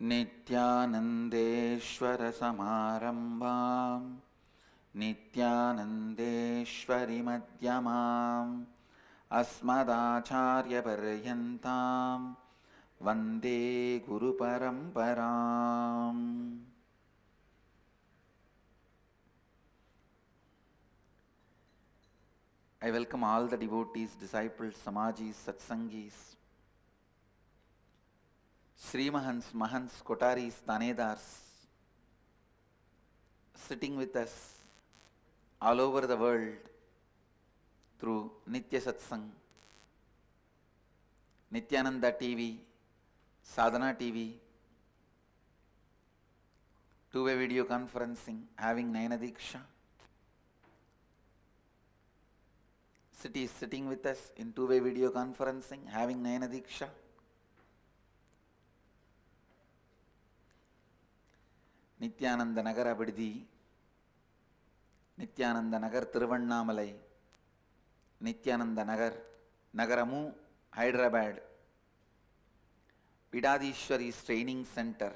नित्यानन्देश्वर समारम्भां नित्यानन्देश्वरि मध्यमाम् अस्मदाचार्यपर्यन्तां वन्दे गुरुपरम्पराम्. I welcome all the devotees, disciples, Samajis, Satsangis, Srimahans, Mahants, Kotaris, Tanedars, sitting with us all over the world through Nitya Satsang, Nityananda TV, Sadhana TV, two-way video conferencing, having Nayana Diksha. Cities sitting with us in two-way video conferencing, having Nayana Diksha. Nityananda Nagar Abiddi, Nityananda Nagar Tiruvannamalai, Nityananda Nagar Nagaramu Hyderabad, Pidadishwari's Training Center,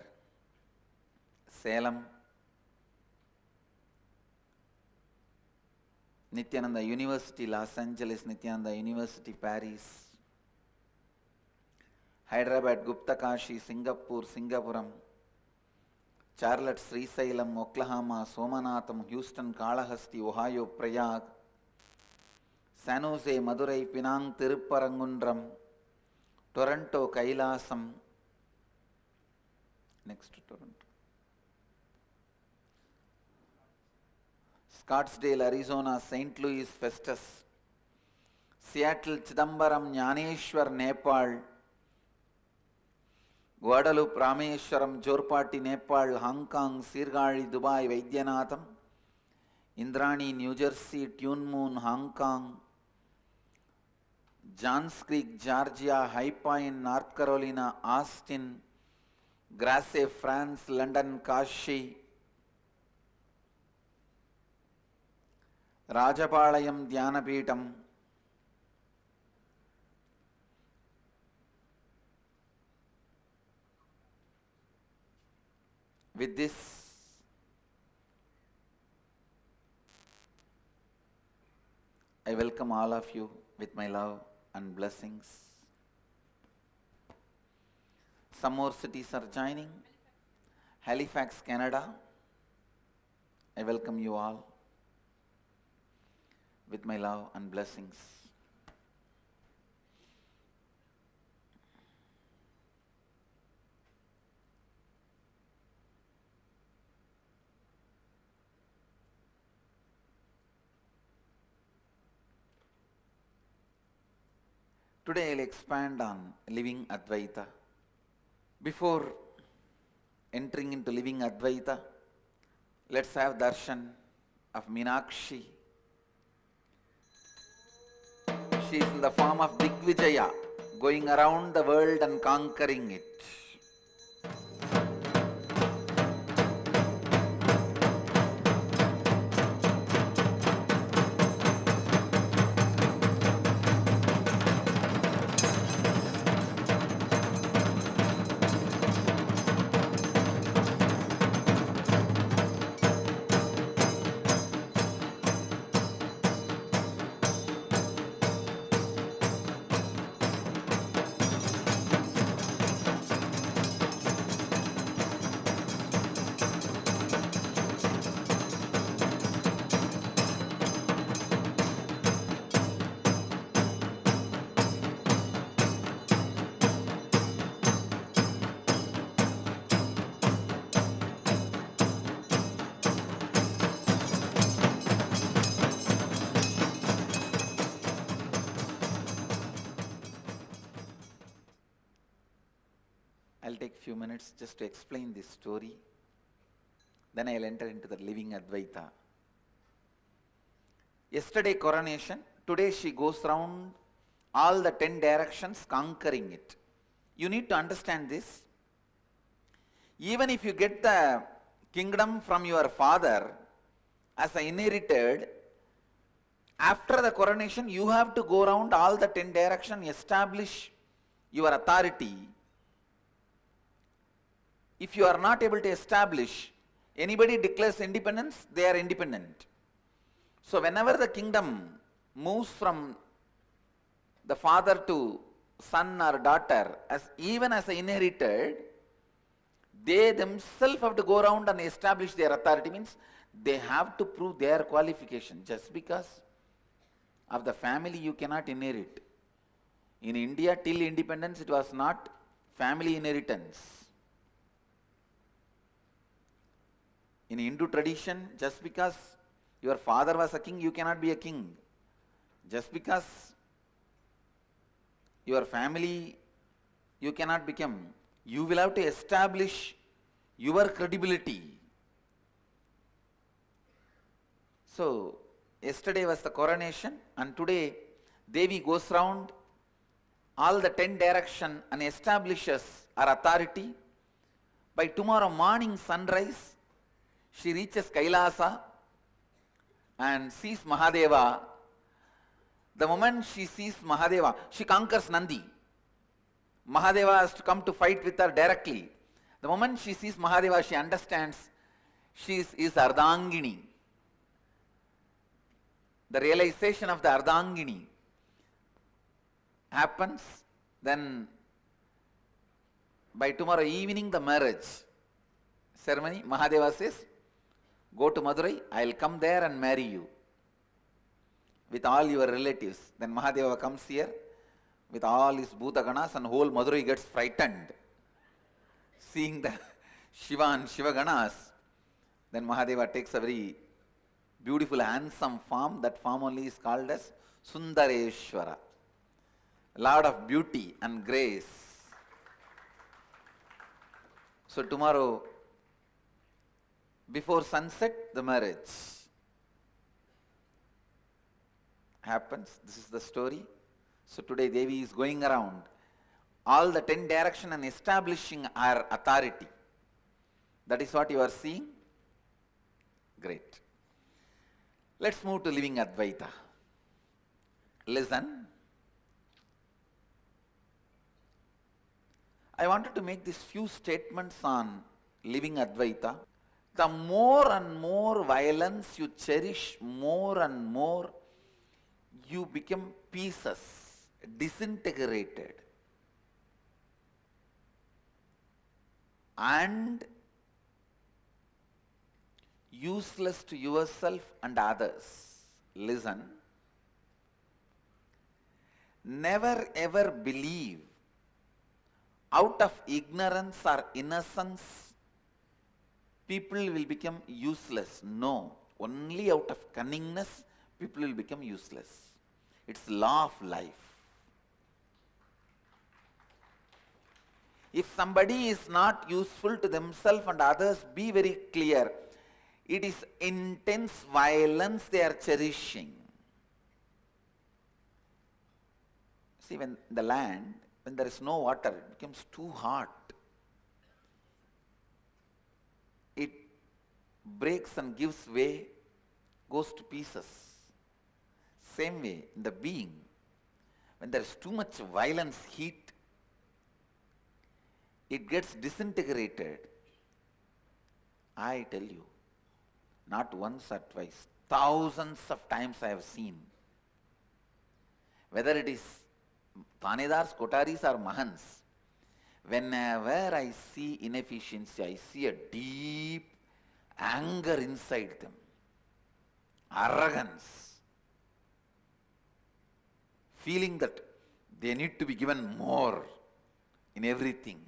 Salem, Nityananda University, Los Angeles, Nityananda University, Paris, Hyderabad, Gupta Kashi, Singapore, Singapuram, Charlotte, Srisailam, Oklahoma, Somanatham, Houston, Kalahasti, Ohio, Prayag, San Jose, Madurai, Penang, Tirupparangundram, Toronto, Kailasam, next to Toronto, Scottsdale, Arizona, St. Louis, Festus, Seattle, Chidambaram, Jnaneshwar, Nepal, Guadalupe, Rameshwaram, Jorpati, Nepal, Hong Kong, Sirgali, Dubai, Vaidyanatham, Indrani, New Jersey, Tune Moon, Hong Kong, Johns Creek, Georgia, High Point, North Carolina, Austin, Grasse, France, London, Kashi, Rajapalayam, Dhyanapitham, with this, I welcome all of you with my love and blessings. Some more cities are joining. Halifax, Canada. I welcome you all with my love and blessings. Today I'll expand on living Advaita. Before entering into living Advaita, let's have darshan of Meenakshi. She is in the form of Digvijaya, going around the world and conquering it. I'll take a few minutes just to explain this story. Then I'll enter into the living Advaita. Yesterday coronation, today she goes round all the 10 directions conquering it. You need to understand this. Even if you get the kingdom from your father as an inherited, after the coronation you have to go around all the 10 directions, establish your authority If you are not able to establish, anybody declares independence, they are independent. So whenever the kingdom moves from the father to son or daughter, even as inherited, they themselves have to go around and establish their authority. Means they have to prove their qualification. Just because of the family you cannot inherit. In India, till independence, it was not family inheritance. In Hindu tradition, just because your father was a king, you cannot be a king. Just because your family, you cannot become. You will have to establish your credibility. So, yesterday was the coronation, and today Devi goes round all the 10 direction and establishes her authority. By tomorrow morning sunrise, she reaches Kailasa and sees Mahadeva. The moment she sees Mahadeva, she conquers Nandi. Mahadeva has to come to fight with her directly. The moment she sees Mahadeva, she understands she is Ardhangini. The realization of the Ardhangini happens. Then by tomorrow evening, the marriage ceremony, Mahadeva says, go to Madurai, I will come there and marry you with all your relatives. Then Mahadeva comes here with all his Bhutaganas, and whole Madurai gets frightened seeing the Shiva and Shivaganas. Then Mahadeva takes a very beautiful, handsome form. That form only is called as Sundareshwara, Lord of beauty and grace. So tomorrow, before sunset, the marriage happens. This is the story. So today Devi is going around all the 10 direction and establishing her authority. That is what you are seeing. Great. Let's move to living Advaita. Listen. I wanted to make these few statements on living Advaita. The more and more violence you cherish, more and more you become pieces, disintegrated, and useless to yourself and others. Listen. Never ever believe out of ignorance or innocence people will become useless. No. Only out of cunningness people will become useless. It's law of life. If somebody is not useful to themselves and others, be very clear. It is intense violence they are cherishing. See, when the land, when there is no water, it becomes too hot. It breaks and gives way, goes to pieces. Same way, in the being, when there is too much violence, heat, it gets disintegrated. I tell you, not once or twice, thousands of times I have seen. Whether it is Thanedars, Kotaris or Mahants, whenever I see inefficiency, I see a deep anger inside them, arrogance, feeling that they need to be given more in everything.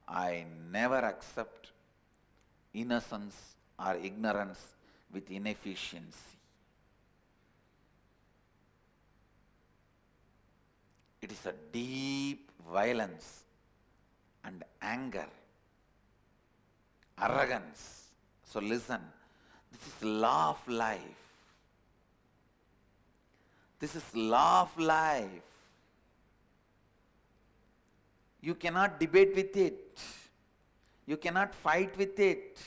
I never accept innocence or ignorance with inefficiency. It is a deep violence and anger, arrogance. So listen, this is law of life. This is law of life. You cannot debate with it. You cannot fight with it.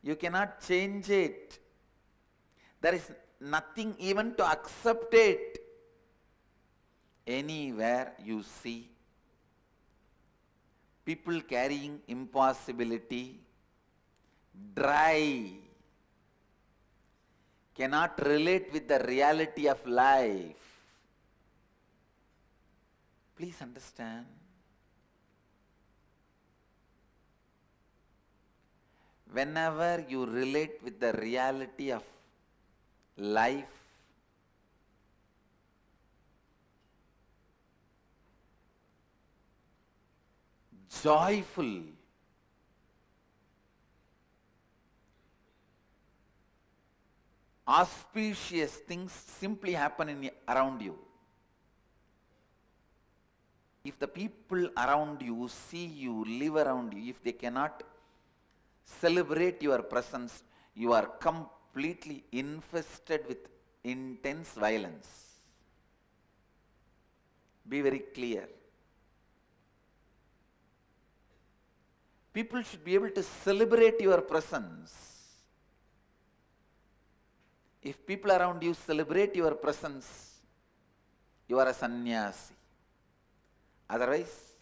You cannot change it. There is nothing even to accept it. Anywhere you see people carrying impossibility, dry, cannot relate with the reality of life. Please understand. Whenever you relate with the reality of life, joyful, auspicious things simply happen around you. If the people around you see you, live around you, if they cannot celebrate your presence, you are completely infested with intense violence. Be very clear. People should be able to celebrate your presence. If people around you celebrate your presence, you are a sannyasi. Otherwise,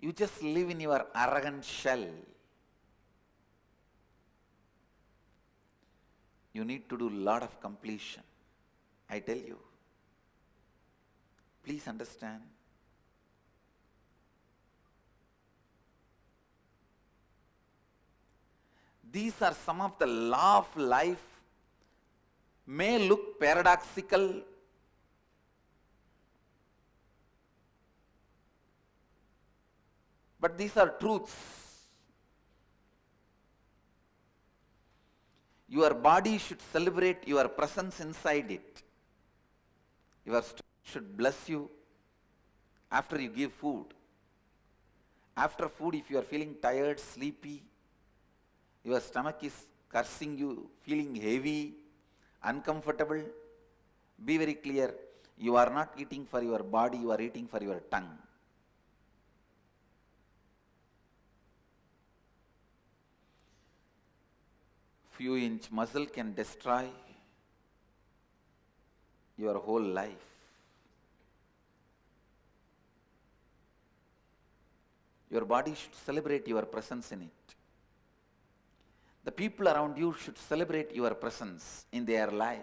you just live in your arrogant shell. You need to do a lot of completion. I tell you. Please understand. These are some of the law of life. May look paradoxical, but these are truths. Your body should celebrate your presence inside it. Your stomach should bless you after you give food. After food, if you are feeling tired, sleepy, your stomach is cursing you, feeling heavy, uncomfortable, be very clear. You are not eating for your body, you are eating for your tongue. Few inch muscle can destroy your whole life. Your body should celebrate your presence in it. The people around you should celebrate your presence in their life.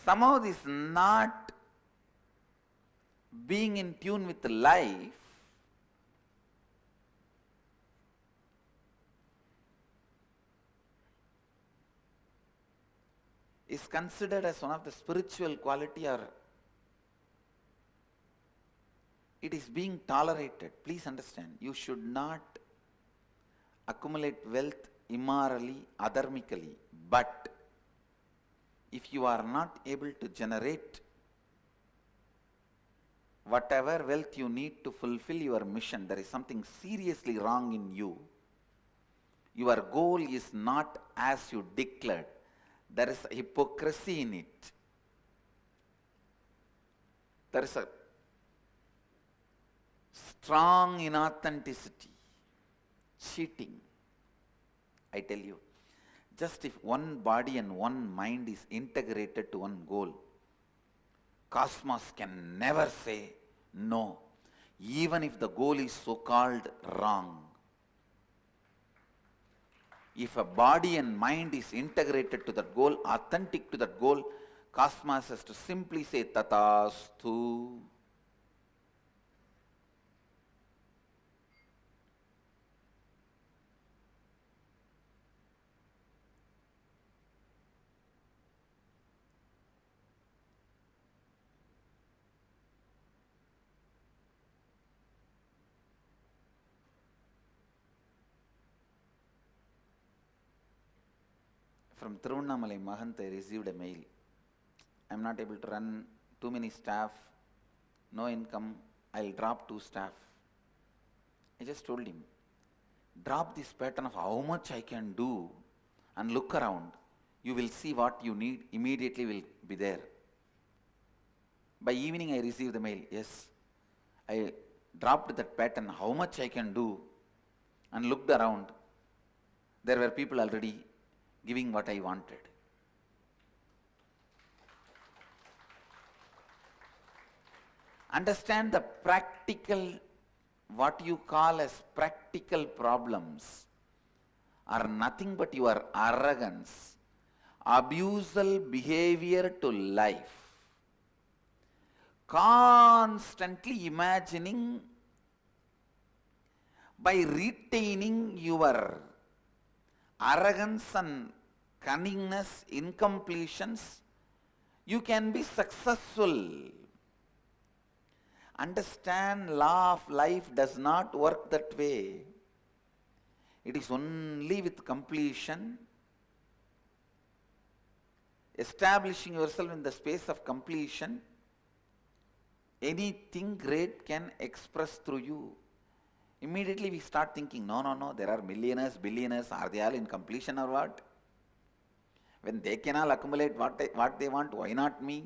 Somehow this not being in tune with life is considered as one of the spiritual quality, or it is being tolerated. Please understand, you should not accumulate wealth immorally, adharmically, but if you are not able to generate whatever wealth you need to fulfill your mission, there is something seriously wrong in you. Your goal is not as you declared. There is a hypocrisy in it. There is a strong inauthenticity, cheating. I tell you, just if one body and one mind is integrated to one goal, cosmos can never say no, even if the goal is so-called wrong. If a body and mind is integrated to that goal, authentic to that goal, cosmos has to simply say Tathastu. From Tiruvannamalai Mahant, I received a mail. I am not able to run too many staff, no income, I'll drop 2 staff. I just told him, drop this pattern of how much I can do and look around. You will see what you need immediately will be there. By evening I received the mail. Yes, I dropped that pattern, how much I can do, and looked around. There were people already giving what I wanted. Understand the practical, what you call as practical problems are nothing but your arrogance, abusal behavior to life. Constantly imagining by retaining your arrogance and cunningness, incompletions, you can be successful. Understand, law of life does not work that way. It is only with completion, establishing yourself in the space of completion, anything great can express through you. Immediately we start thinking, no, there are millionaires, billionaires, are they all in completion or what? When they can all accumulate what they want, why not me?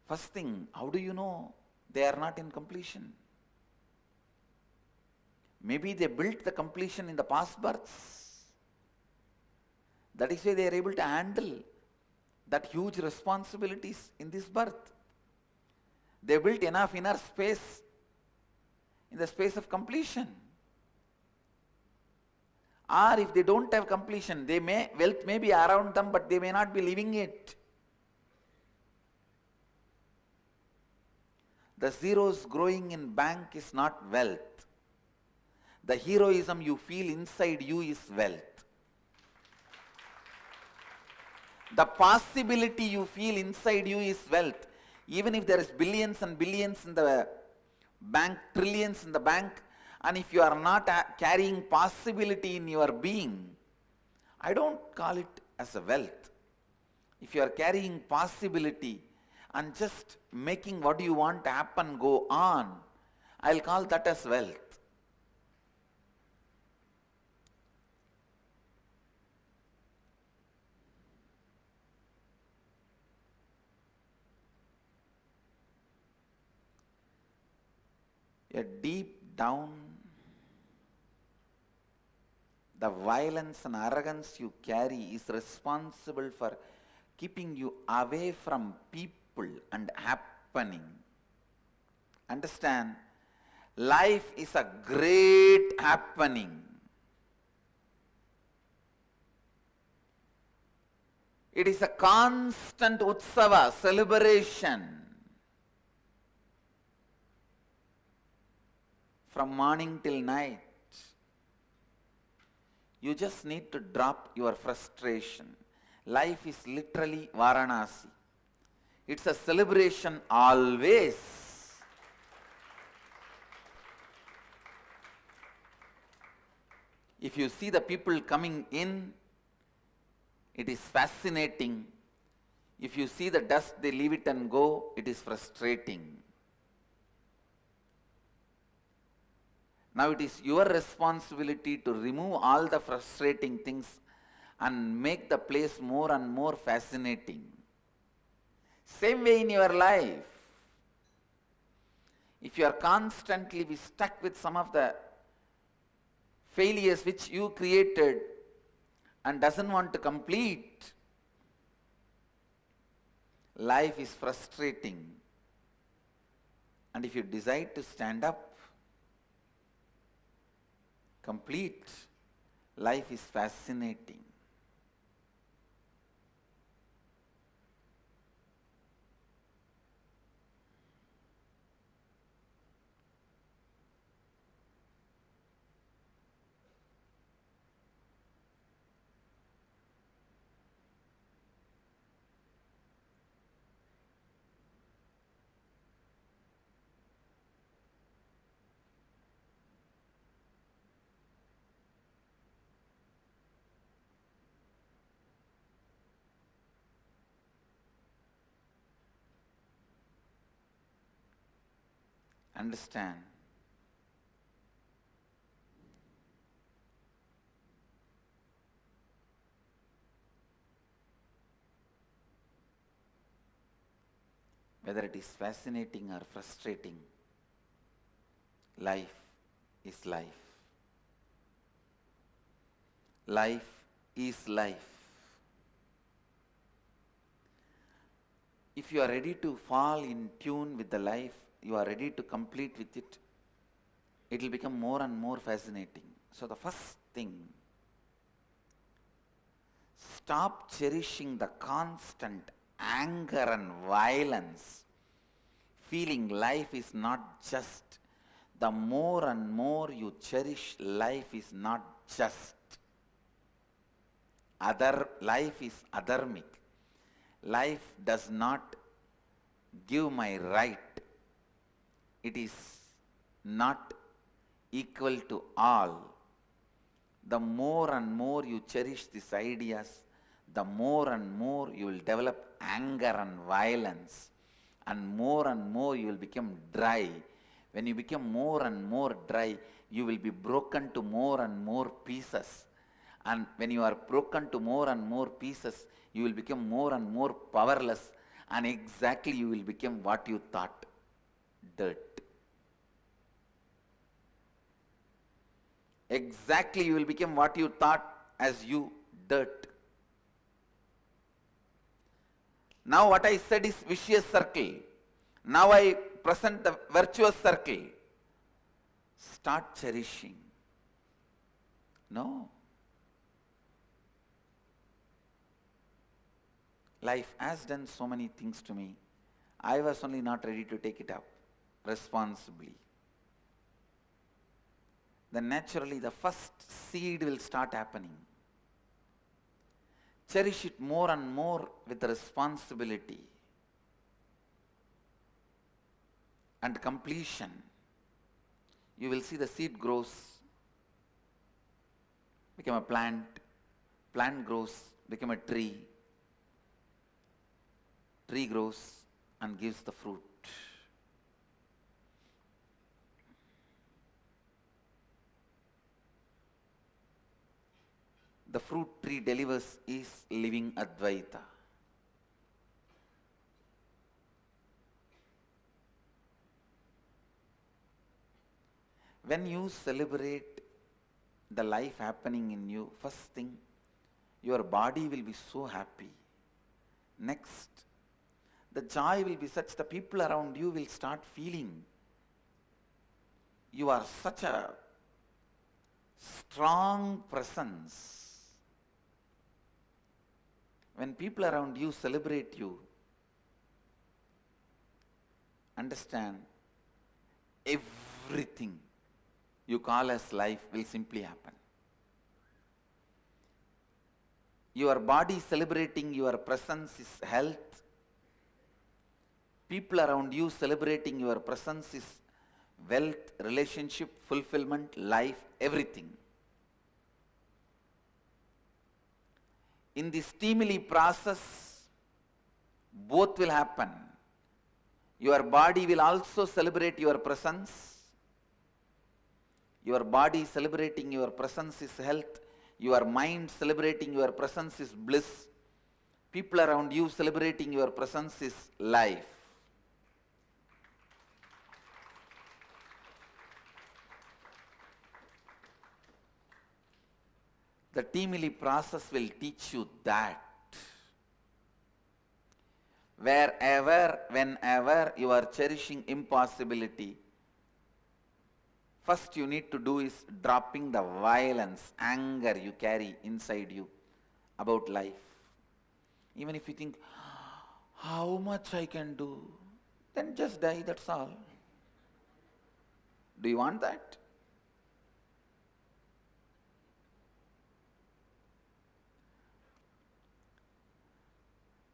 First thing, how do you know they are not in completion? Maybe they built the completion in the past births. That is why they are able to handle that huge responsibilities in this birth. They built enough inner space in the space of completion. Or if they don't have completion, wealth may be around them, but they may not be living it. The zeros growing in bank is not wealth. The heroism you feel inside you is wealth. The possibility you feel inside you is wealth. Even if there is billions and billions in the bank, trillions in the bank, and if you are not carrying possibility in your being, I don't call it as a wealth. If you are carrying possibility and just making what you want to happen go on, I'll call that as wealth. A deep down, the violence and arrogance you carry is responsible for keeping you away from people and happening. Understand, life is a great happening. It is a constant utsava, celebration. From morning till night. You just need to drop your frustration. Life is literally Varanasi. It's a celebration always. If you see the people coming in, it is fascinating. If you see the dust, they leave it and go, it is frustrating. Now it is your responsibility to remove all the frustrating things and make the place more and more fascinating. Same way in your life. If you are constantly stuck with some of the failures which you created and doesn't want to complete, life is frustrating. And if you decide to stand up, complete, life is fascinating. Understand? Whether it is fascinating or frustrating, life is life. Life is life. If you are ready to fall in tune with the life, you are ready to complete with it, it will become more and more fascinating. So the first thing, stop cherishing the constant anger and violence, feeling life is not just. The more and more you cherish life is not just. Life is adharmic. Life does not give my right. It is not equal to all. The more and more you cherish these ideas, the more and more you will develop anger and violence, and more you will become dry. When you become more and more dry, you will be broken to more and more pieces. And when you are broken to more and more pieces, you will become more and more powerless, and exactly you will become what you thought, dirt. Exactly you will become what you thought as you, dirt. Now what I said is vicious circle. Now I present the virtuous circle. Start cherishing. No. Life has done so many things to me. I was only not ready to take it up responsibly. Then naturally the first seed will start happening. Cherish it more and more with the responsibility and completion. You will see the seed grows, become a plant, plant grows, become a tree, tree grows and gives the fruit. The fruit tree delivers is living Advaita. When you celebrate the life happening in you, first thing, your body will be so happy. Next, the joy will be such the people around you will start feeling you are such a strong presence. When people around you celebrate you, understand, everything you call as life will simply happen. Your body celebrating your presence is health. People around you celebrating your presence is wealth, relationship, fulfillment, life, everything. In the stimuli process, both will happen. Your body will also celebrate your presence. Your body celebrating your presence is health. Your mind celebrating your presence is bliss. People around you celebrating your presence is life. The Timili process will teach you that. Wherever, whenever you are cherishing impossibility, first you need to do is dropping the violence, anger you carry inside you about life. Even if you think, how much I can do, then just die, that's all. Do you want that?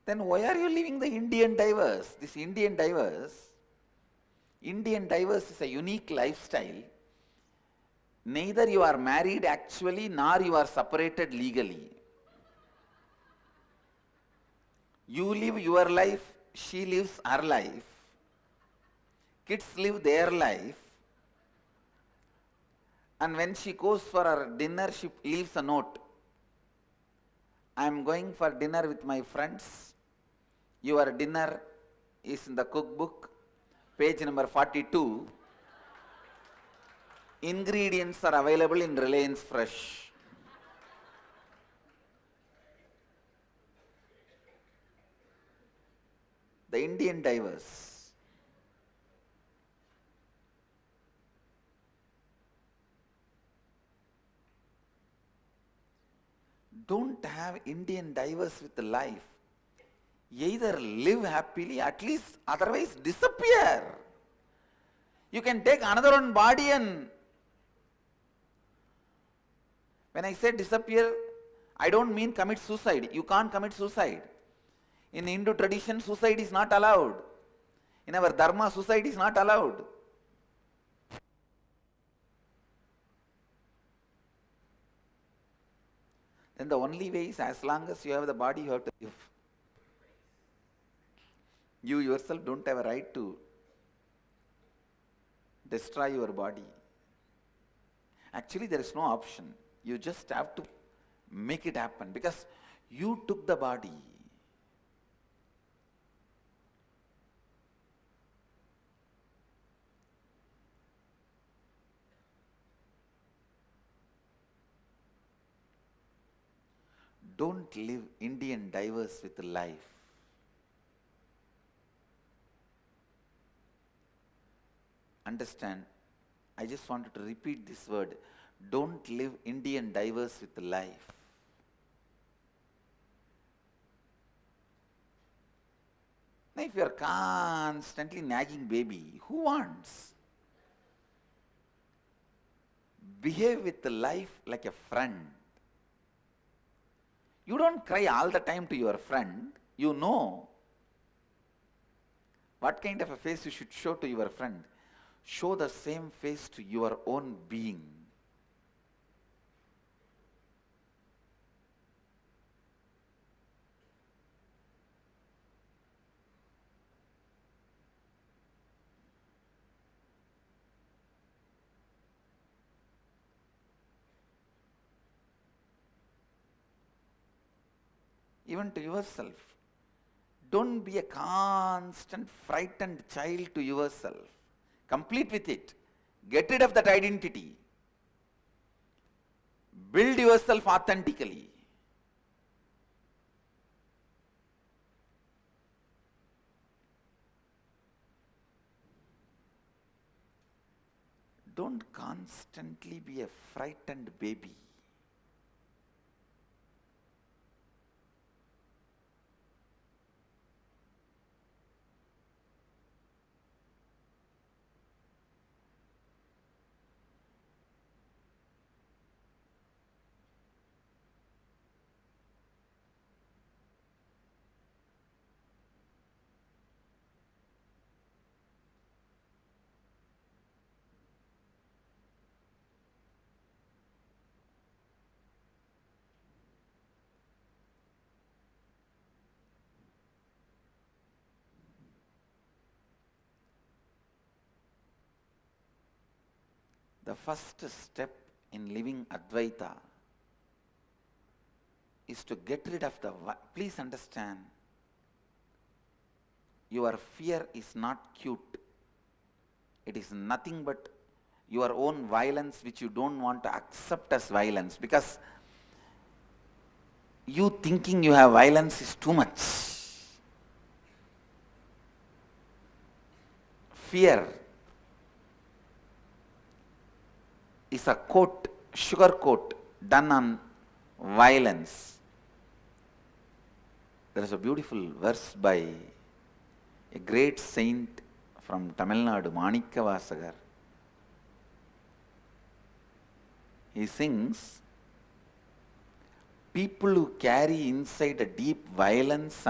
Then why are you living the Indian diverse? This Indian diverse is a unique lifestyle. Neither you are married actually, nor you are separated legally. You live your life, she lives her life. Kids live their life, and when she goes for her dinner, she leaves a note. I am going for dinner with my friends. Your dinner is in the cookbook, page number 42. Ingredients are available in Reliance Fresh. The Indian divers. Don't have Indian divers with life. Either live happily, at least otherwise disappear. You can take another one body and when I say disappear, I don't mean commit suicide. You can't commit suicide. In Hindu tradition, suicide is not allowed. In our dharma, suicide is not allowed. Then the only way is as long as you have the body, you have to live. You yourself don't have a right to destroy your body. Actually, there is no option. You just have to make it happen because you took the body. Don't live Indian divers with life. Understand? I just wanted to repeat this word. Don't live Indian divers with life. Now, if you are constantly nagging baby, who wants? Behave with life like a friend. You don't cry all the time to your friend. You know what kind of a face you should show to your friend. Show the same face to your own being. Even to yourself. Don't be a constant frightened child to yourself. Complete with it. Get rid of that identity. Build yourself authentically. Don't constantly be a frightened baby. The first step in living Advaita is to get rid of the, please understand, your fear is not cute. It is nothing but your own violence which you don't want to accept as violence because you thinking you have violence is too much. Fear is a coat, sugar coat done on violence. There is a beautiful verse by a great saint from Tamil Nadu, Manikkavasagar. He sings, people who carry inside a deep violence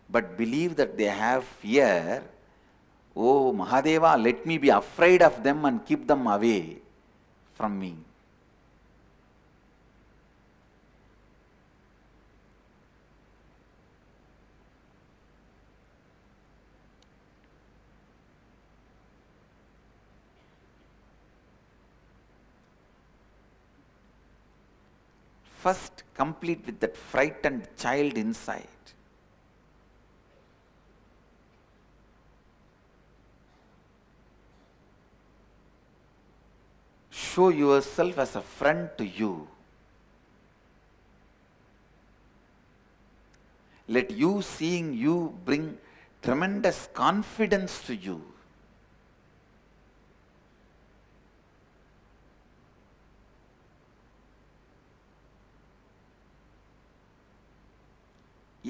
but believe that they have fear, oh Mahadeva, let me be afraid of them and keep them away from me. first complete with that frightened child inside. Show yourself as a friend to you. Let you seeing you bring tremendous confidence to you.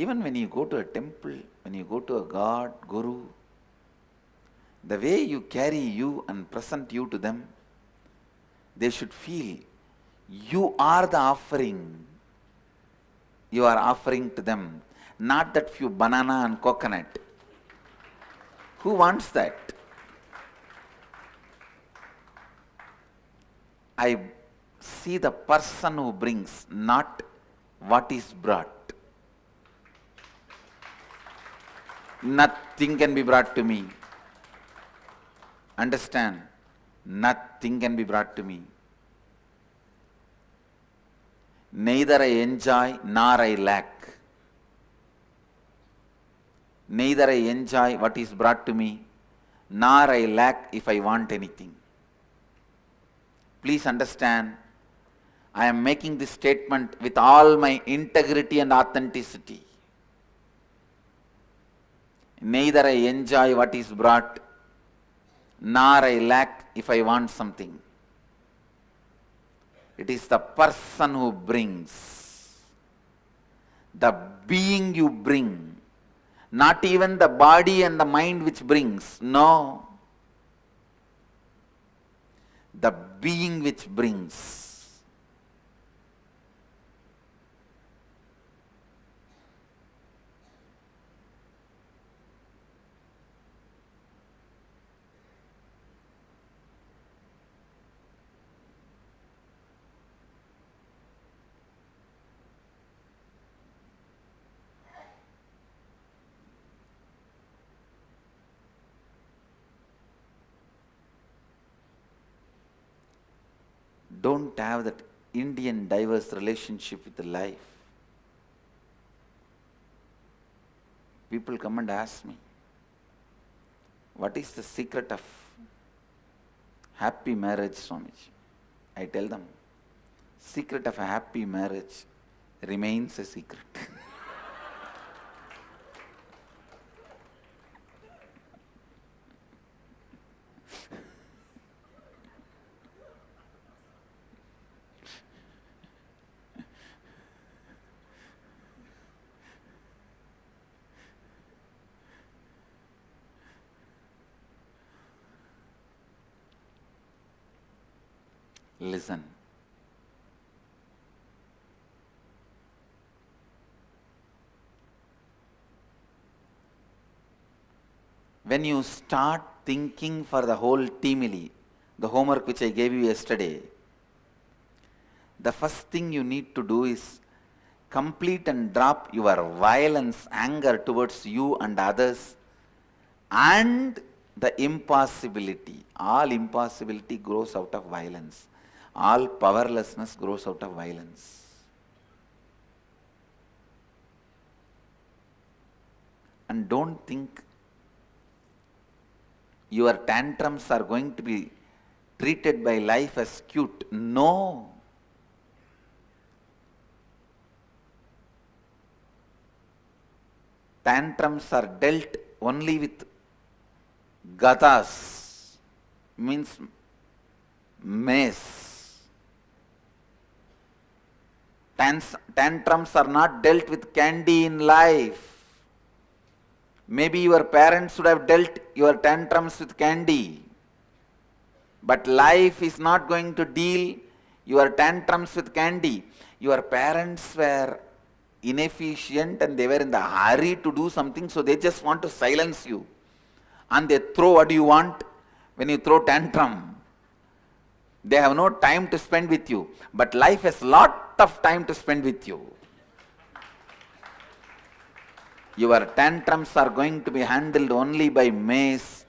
Even when you go to a temple, when you go to a God, Guru, the way you carry you and present you to them, they should feel you are the offering. You are offering to them, not that few banana and coconut. Who wants that? I see the person who brings, not what is brought. Nothing can be brought to me. Understand? Nothing can be brought to me. Neither I enjoy nor I lack. Neither I enjoy what is brought to me, nor I lack if I want anything. Please understand, I am making this statement with all my integrity and authenticity. Neither I enjoy what is brought, nor I lack if I want something. It is the person who brings, the being you bring, not even the body and the mind which brings. No. The being which brings. Don't have that Indian diverse relationship with the life. People come and ask me, what is the secret of happy marriage, Swamiji? I tell them, secret of a happy marriage remains a secret. Listen. When you start thinking for the whole teamily, the homework which I gave you yesterday, the first thing you need to do is complete and drop your violence, anger towards you and others, and the impossibility. All impossibility grows out of violence. All powerlessness grows out of violence. And don't think your tantrums are going to be treated by life as cute. No. Tantrums are dealt only with gathas, means mace. Tantrums are not dealt with candy in life. Maybe your parents would have dealt your tantrums with candy. But life is not going to deal your tantrums with candy. Your parents were inefficient and they were in the hurry to do something, so they just want to silence you. And they throw what you want when you throw tantrum. They have no time to spend with you. But life has lot of time to spend with you. Your tantrums are going to be handled only by mace,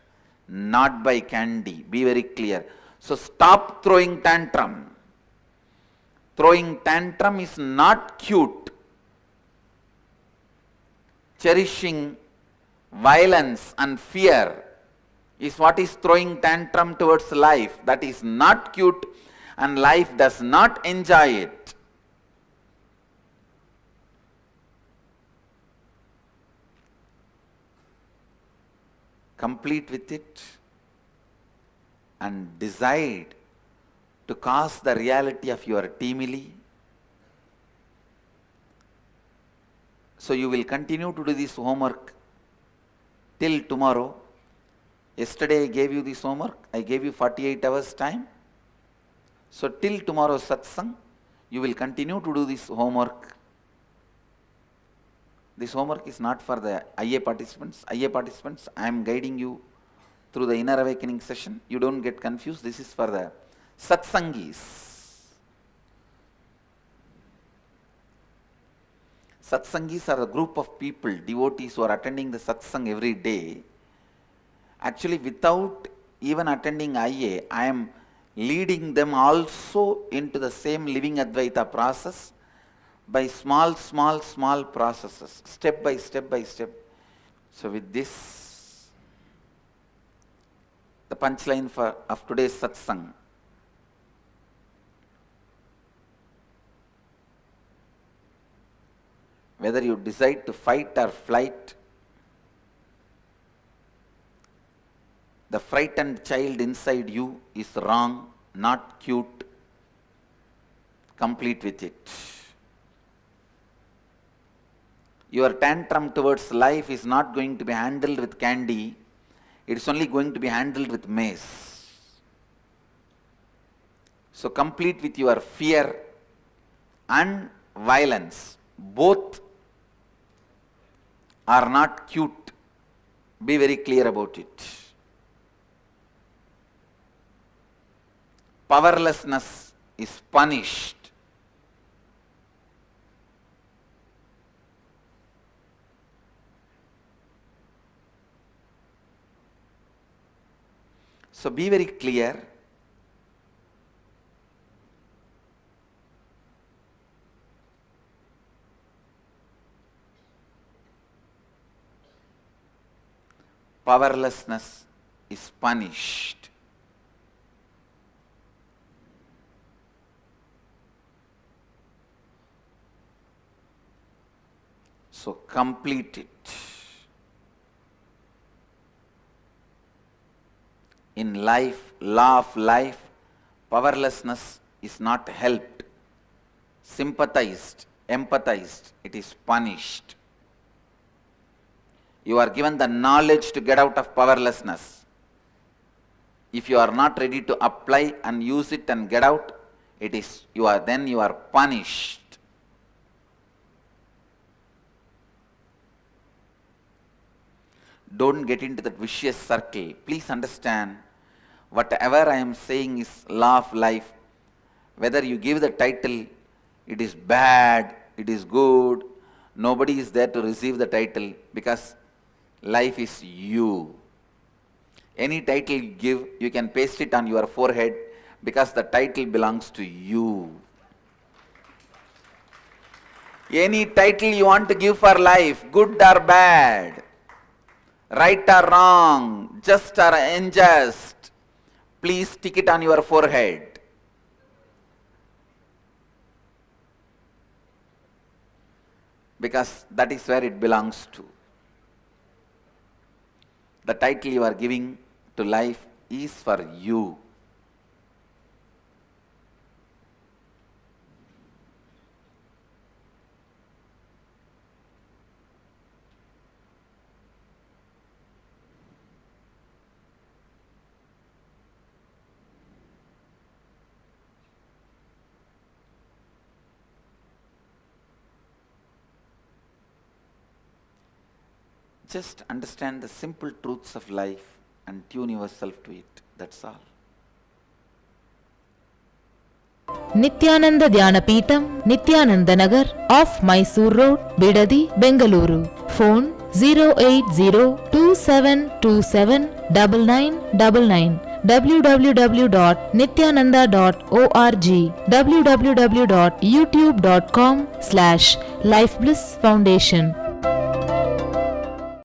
not by candy. Be very clear. So stop throwing tantrum. Throwing tantrum is not cute. Cherishing violence and fear is what is throwing tantrum towards life. That is not cute, and life does not enjoy it. Complete with it and decide to cause the reality of your timely. So you will continue to do this homework till tomorrow. Yesterday I gave you this homework. I gave you 48 hours time. So till tomorrow satsang, you will continue to do this homework. This homework is not for the IA participants. IA participants, I am guiding you through the inner awakening session. You don't get confused. This is for the satsangis. Satsangis are a group of people, devotees who are attending the satsang every day. Actually, without even attending IA, I am leading them also into the same living Advaita process by small processes, step by step by step. So with this, the punchline of today's satsang. Whether you decide to fight or flight, the frightened child inside you is wrong, not cute. Complete with it. Your tantrum towards life is not going to be handled with candy. It is only going to be handled with mace. So complete with your fear and violence. Both are not cute. Be very clear about it. Powerlessness is punished. So be very clear. Powerlessness is punished. So complete it. In life, law of life, powerlessness is not helped, sympathized, empathized. It is punished. You are given the knowledge to get out of powerlessness. If you are not ready to apply and use it and get out, you are punished. Don't get into that vicious circle. Please understand, whatever I am saying is law of life. Whether you give the title, it is bad, it is good, nobody is there to receive the title, because life is you. Any title you give, you can paste it on your forehead, because the title belongs to you. Any title you want to give for life, good or bad, right or wrong, just or unjust, please stick it on your forehead. Because that is where it belongs to. The title you are giving to life is for you. Just understand the simple truths of life and tune yourself to it. That's all. Nityananda Dhyanapitham, Nityananda Nagar, off Mysore Road, Bidadi, Bengaluru. Phone 08027279999. www.nityananda.org, www.youtube.com/lifeblissfoundation.